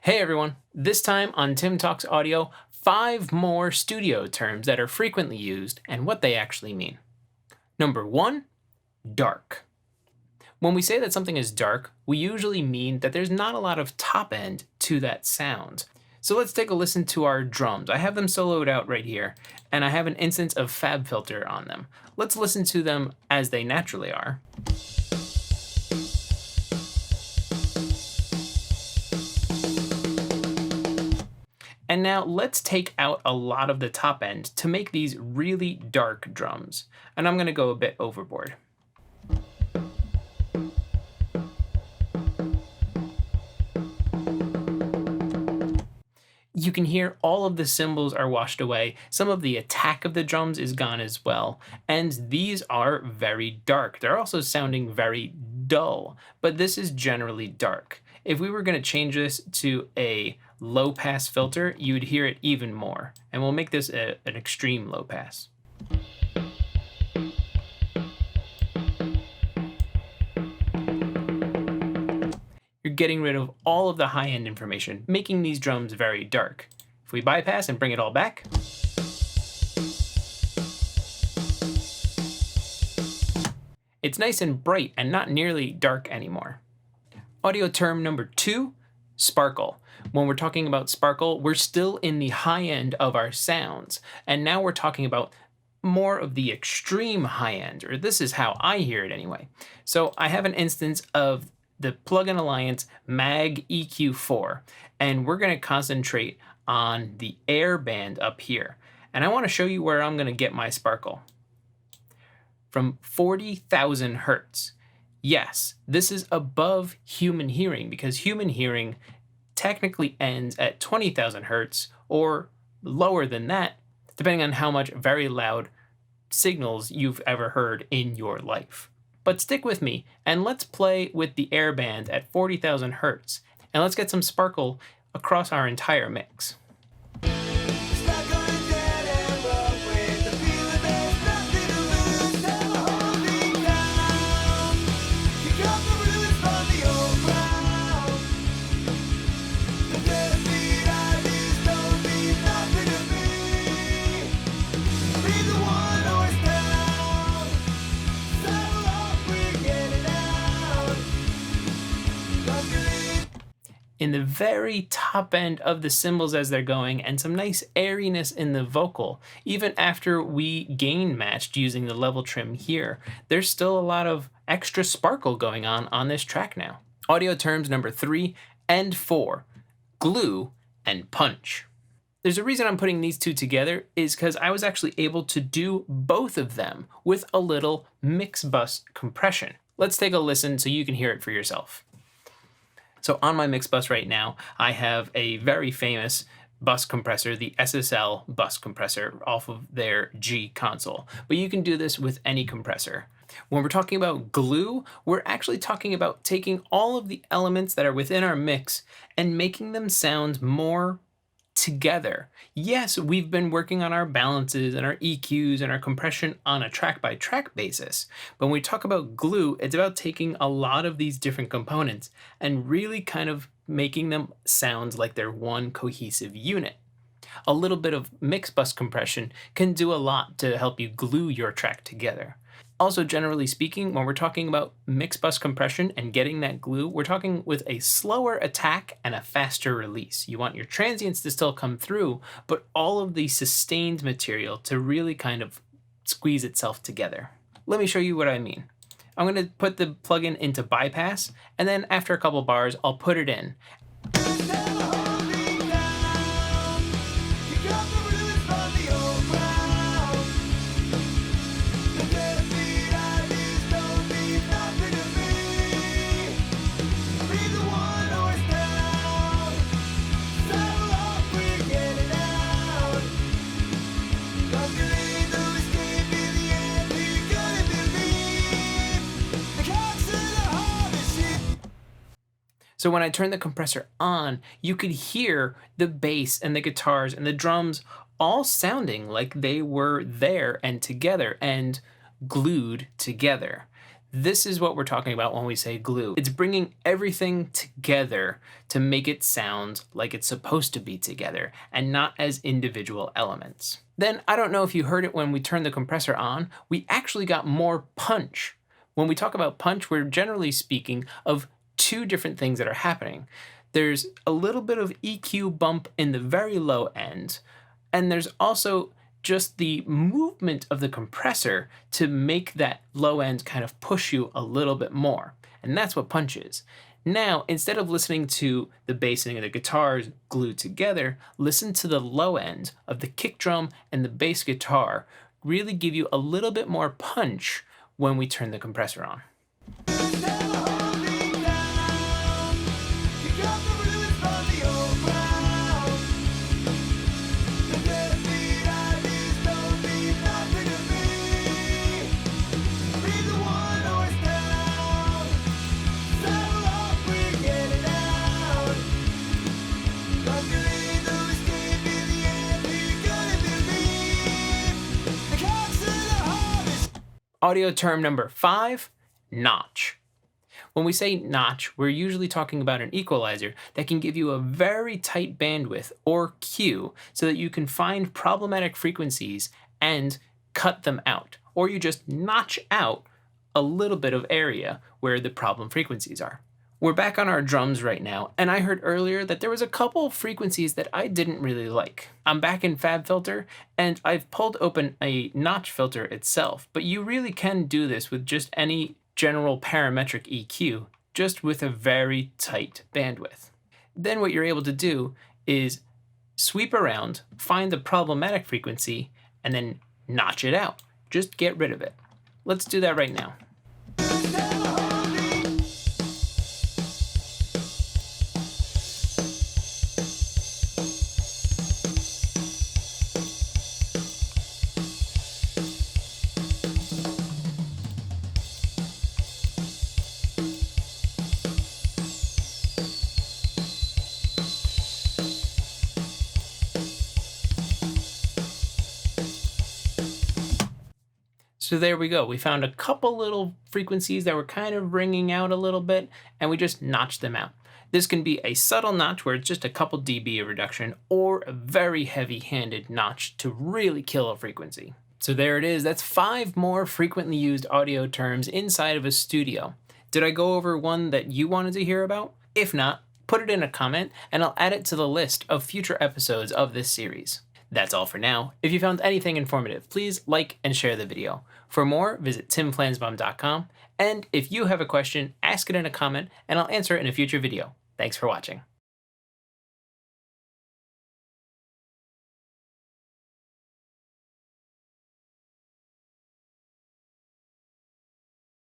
Hey everyone, this time on Tim Talks Audio, 5 more studio terms that are frequently used and what they actually mean. Number 1, dark. When we say that something is dark, we usually mean that there's not a lot of top end to that sound. So let's take a listen to our drums. I have them soloed out right here, and I have an instance of FabFilter on them. Let's listen to them as they naturally are. And now let's take out a lot of the top end to make these really dark drums. And I'm going to go a bit overboard. You can hear all of the cymbals are washed away. Some of the attack of the drums is gone as well. And these are very dark. They're also sounding very dull, but this is generally dark. If we were going to change this to a low pass filter, you would hear it even more. And we'll make this an extreme low pass. You're getting rid of all of the high-end information, making these drums very dark. If we bypass and bring it all back, it's nice and bright and not nearly dark anymore. Audio term number 2, sparkle. When we're talking about sparkle, we're still in the high end of our sounds, and now we're talking about more of the extreme high end, or this is how I hear it anyway. So I have an instance of the Plugin Alliance Mag EQ4, and we're going to concentrate on the air band up here. And I want to show you where I'm going to get my sparkle. From 40,000 hertz. Yes, this is above human hearing because human hearing technically ends at 20,000 hertz or lower than that, depending on how much very loud signals you've ever heard in your life. But stick with me and let's play with the air band at 40,000 hertz and let's get some sparkle across our entire mix. In the very top end of the cymbals as they're going, and some nice airiness in the vocal. Even after we gain matched using the level trim here, there's still a lot of extra sparkle going on this track now. Audio terms number 3 and 4, glue and punch. There's a reason I'm putting these two together is because I was actually able to do both of them with a little mix bus compression. Let's take a listen so you can hear it for yourself. So on my mix bus right now, I have a very famous bus compressor, the SSL bus compressor off of their G console. But you can do this with any compressor. When we're talking about glue, we're actually talking about taking all of the elements that are within our mix and making them sound more together. Yes, we've been working on our balances and our EQs and our compression on a track-by-track basis. But when we talk about glue, it's about taking a lot of these different components and really kind of making them sound like they're one cohesive unit. A little bit of mix bus compression can do a lot to help you glue your track together. Also, generally speaking, when we're talking about mix bus compression and getting that glue, we're talking with a slower attack and a faster release. You want your transients to still come through, but all of the sustained material to really kind of squeeze itself together. Let me show you what I mean. I'm going to put the plugin into bypass, and then after a couple bars, I'll put it in. So when I turn the compressor on, you could hear the bass and the guitars and the drums all sounding like they were there and together and glued together. This is what we're talking about when we say glue. It's bringing everything together to make it sound like it's supposed to be together and not as individual elements. Then, I don't know if you heard it when we turned the compressor on, we actually got more punch. When we talk about punch, we're generally speaking of two different things that are happening. There's a little bit of EQ bump in the very low end, and there's also just the movement of the compressor to make that low end kind of push you a little bit more. And that's what punch is. Now, instead of listening to the bass and the guitars glued together, listen to the low end of the kick drum and the bass guitar really give you a little bit more punch when we turn the compressor on. Audio term number 5, notch. When we say notch, we're usually talking about an equalizer that can give you a very tight bandwidth, or Q, so that you can find problematic frequencies and cut them out. Or you just notch out a little bit of area where the problem frequencies are. We're back on our drums right now, and I heard earlier that there was a couple frequencies that I didn't really like. I'm back in FabFilter, and I've pulled open a notch filter itself, but you really can do this with just any general parametric EQ, just with a very tight bandwidth. Then what you're able to do is sweep around, find the problematic frequency, and then notch it out. Just get rid of it. Let's do that right now. So there we go. We found a couple little frequencies that were kind of ringing out a little bit, and we just notched them out. This can be a subtle notch where it's just a couple dB of reduction, or a very heavy-handed notch to really kill a frequency. So there it is. That's 5 more frequently used audio terms inside of a studio. Did I go over one that you wanted to hear about? If not, put it in a comment, and I'll add it to the list of future episodes of this series. That's all for now. If you found anything informative, please like and share the video. For more, visit timflansbaum.com, and if you have a question, ask it in a comment, and I'll answer it in a future video. Thanks for watching.